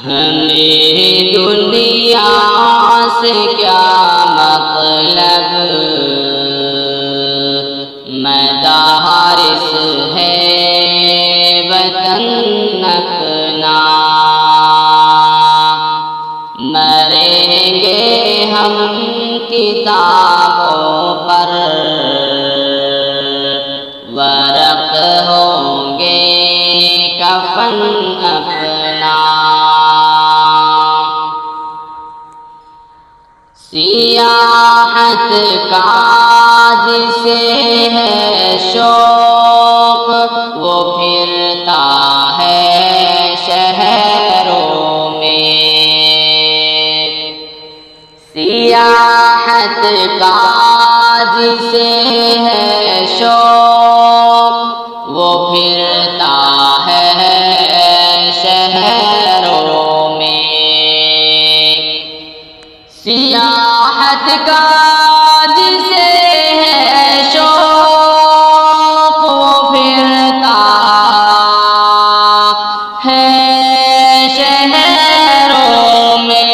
ہمیں دنیا سے کیا مطلب، مدارس ہے وطن اپنا، مریں گے ہم کتابوں پر، ورق ہوں گے کفن اپنا، سیاحت کا جسے ہے شوق وہ پھرتا ہے شہروں میں، سیاحت کا جسے ہے شوق وہ پھرتا ہے شہروں میں، سیاحت کا جسے ہے شوق وہ پھرتا ہے شہروں میں،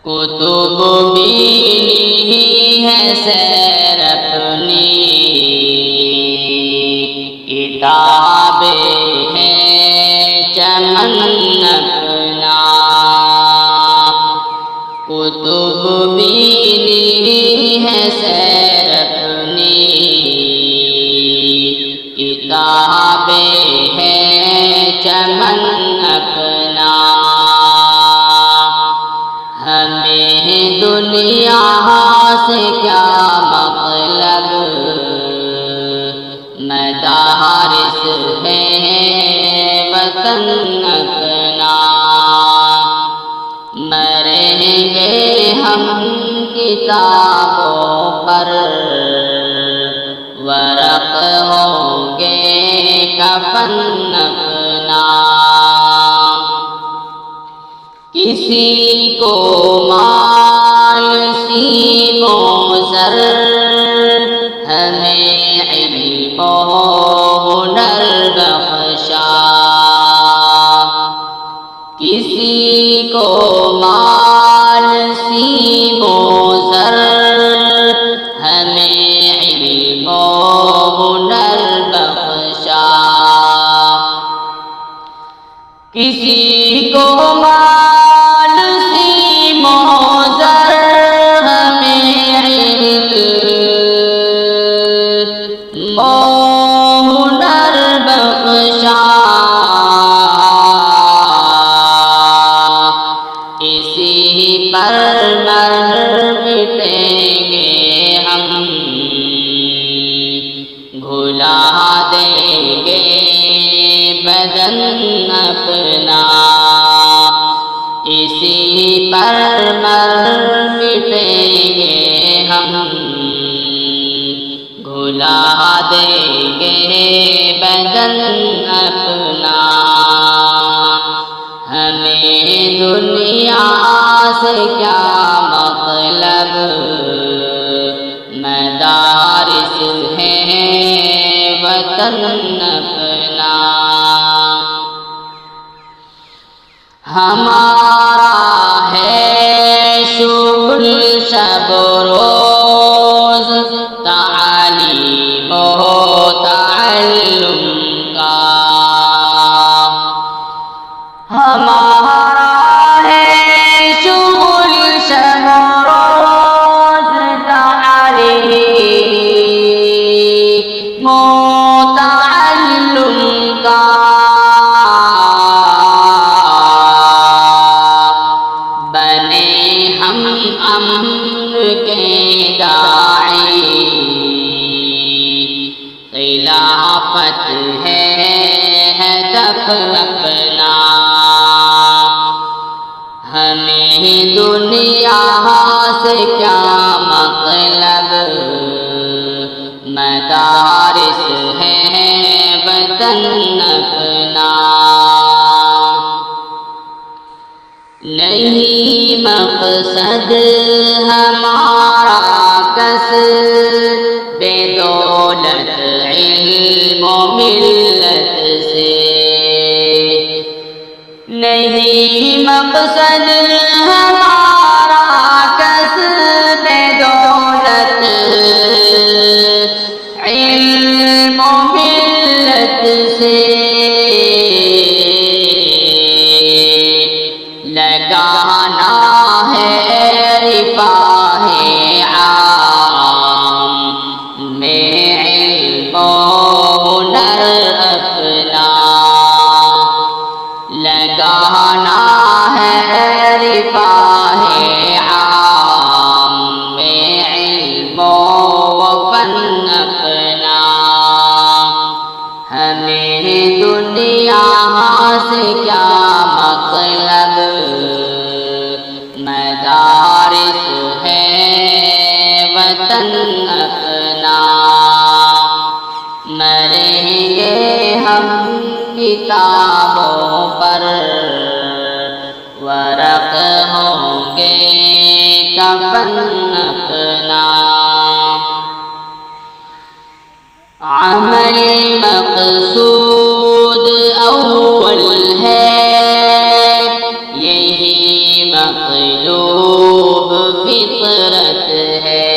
کتب بینی ہے سیر اپنی، کتابیں ہیں چمن اپنا، کتب بینی ہے سیر اپنی، کتابیں ہیں چمن اپنا، ہمیں دنیا سے کیا مطلب، مدارس ہے وطن اپنا، مریں گے ہم کتابوں پر، ورق ہوں گے کفن اپنا، کسی کو مال سیموں زر، ہمیں علم و ہنر بخشا، کسی کو مال سیموں زر، ہمیں علم و ہنر بخشا، کسی کو مال سیموں زر، ہمیں علم و ہنر بخشا، اسی پر مر مٹیں گے ہم، بھلا دیں گے بدن اپنا، اسی پر مر مٹیں گے ہم، بھلا دیں گے بدن اپنا، ہمیں دنیا سے کیا مطلب، مدارس ہے وطن اپنا، ہمارا ہے شغل شب روز تعلیم و تعلم کا، ہمارا ہے شغل شب روز تعلیم و تعلم کا، بنے ہم امن کے داعی، خلافت ہے ہدف اپنا، ہمیں دنیا سے کیا مطلب، مدارس ہے وطن اپنا، نہیں مقصد ہمارا کس بے دولت علم و ملت علم و ملت سے لگانا ہے رفاہ عام میں علم و ہنر اپنا لگانا ہے رفاہ عام میں علم و فن اپنا ہمیں دنیا سے کیا مطلب مدارس ہے وطن اپنا مریں گے ہم کتابوں پر ورق ہوں گے کفن اپنا عمل مقصود اول ہے یہی مطلوب فطرت ہے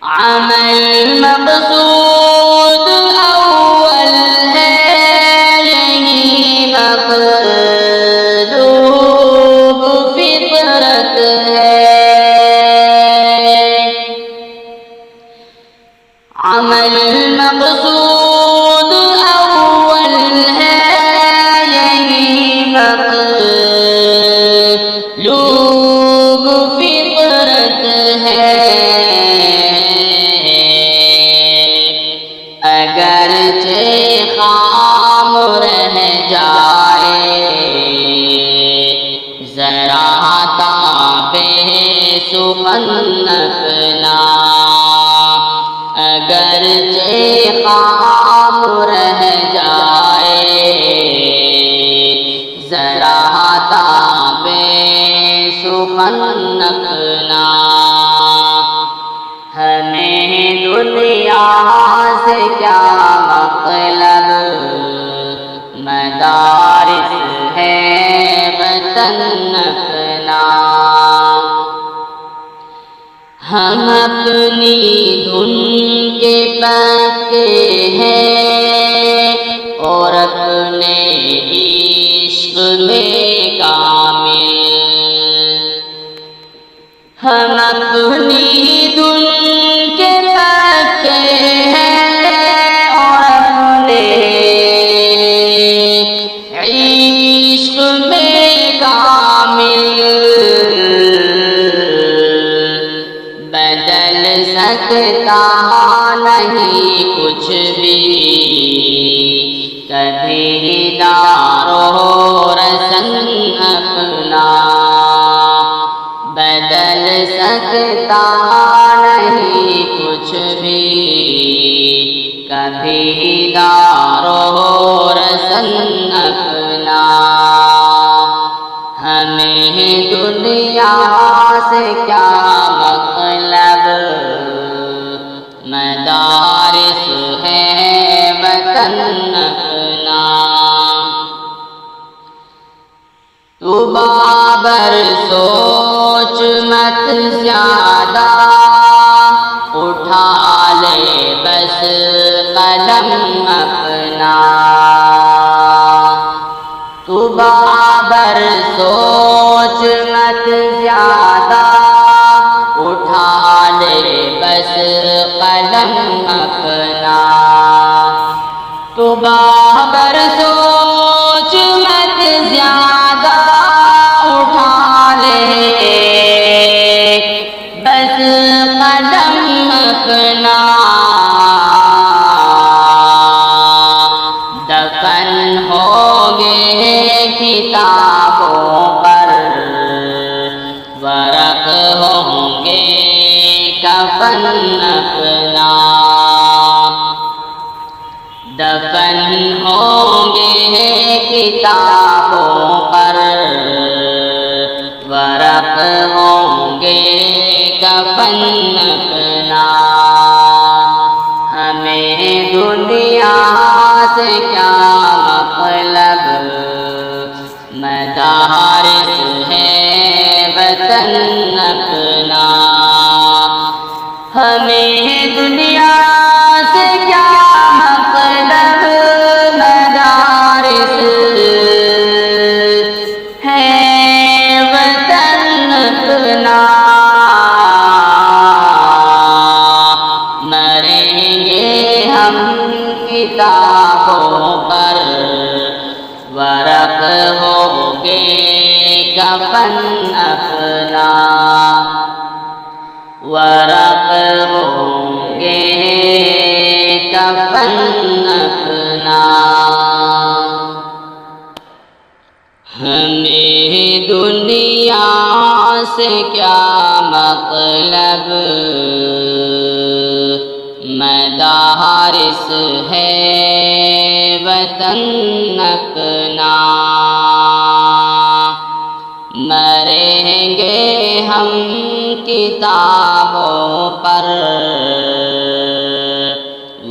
عمل مقصود اول ہے یہی مطلوب فطرت ہے عمل مقصود اول ہے یہی مطلوب فطرت ہے اگرچہ خام رہ جائے ذرا تابے سخن اپنا اگرچہ خام رہ جائے ذرا تابے سخن اپنا ہمیں دنیا سے کیا مطلب مدارس ہے وطن اپنا ہم اپنی دھن کے پکے ہیں اور اپنے عشق میں کامل ہم اپنی دھن کے پکے ہیں اور اپنے عشق میں کامل بدل سکتا نہیں کچھ بھی کبھی دار و رسن اپنا بدل سکتا نہیں کچھ بھی کبھی دار و رسن اپنا ہمیں دنیا سے کیا مطلب مدارس ہے وطن اپنا تو بابر سوچ مت زیادہ اٹھا لے بس قلم اپنا تو بابر سوچ مت زیادہ اٹھا لے بس قلم اپنا تو بابر سوچ مت زیادہ اٹھا لے بس قلم اپنا دفن ہو گے کتابوں پر ورق ہوں گے کفن اپنا دفن ہوں گے کتابوں پر ورق ہوں گے کفن اپنا ہمیں دنیا سے کیا مطلب مدارس ہے وطن اپنا ہمیں کفن اپنا، ورق ہوں گے کفن اپنا۔ ہمیں دنیا سے کیا مطلب، مدارس ہے وطن اپنا، مریں گے ہم کتابوں پر،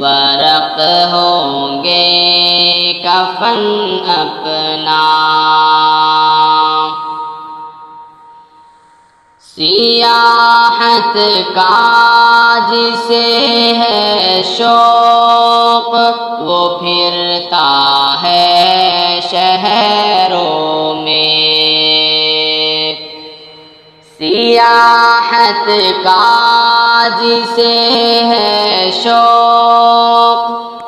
ورق ہوں گے کفن اپنا۔ سیاحت کا جسے ہے شوق، وہ پھرتا ہے شہروں میں، سیاحت کا جسے ہے شوق،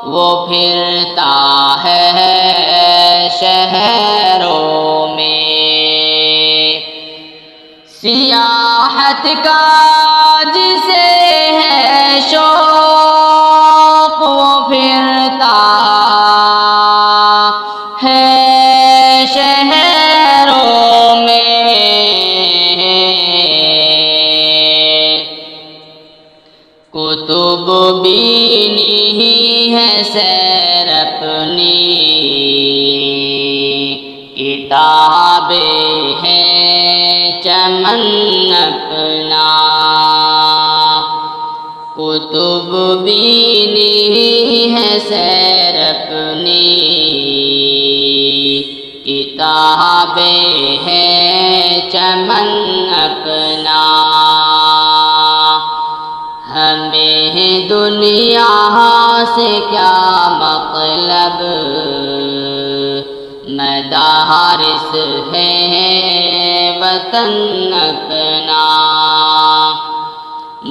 وہ پھرتا ہے شہروں میں، سیاحت کا جسے ہے شوق، وہ پھرتا ہے شہروں میں، کتب بینی ہے سیر اپنی، کتابیں ہیں چمن اپنا، کتب بینی ہے سیر اپنی، کتابیں ہیں چمن اپنا۔ ہمیں دنیا سے کیا مطلب، مدارس ہے وطن اپنا،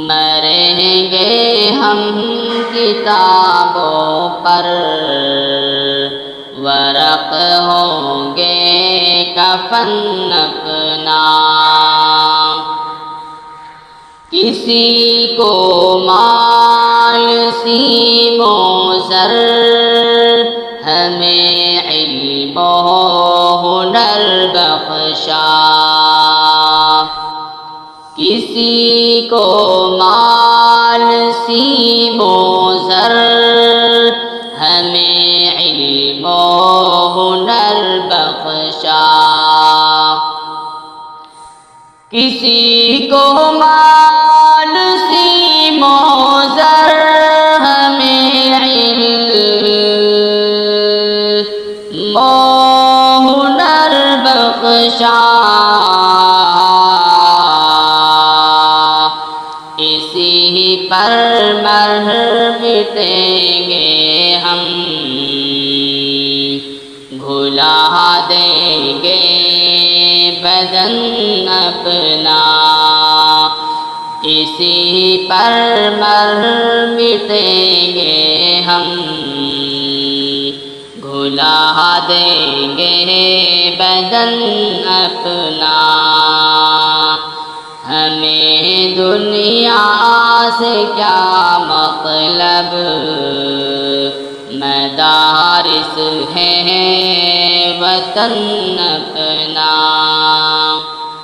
مریں گے ہم کتابوں پر، ورق ہوں گے کفن اپنا۔ کسی کو مال سیم و زر، ہمیں علم و ہنر بخشا، کسی کو مال سیم و زر، ہمیں علم و ہنر بخشا، کسی کو مال سیم و زر، ہمیں علم و ہنر بخشا، اسی پر مر مٹیں گے ہم، بھلا دیں گے بدن اپنا، اسی پر مر مٹیں گے ہم، بھلا دیں گے بدن اپنا۔ ہمیں دنیا سے کیا مطلب، مدارس ہے وطن اپنا۔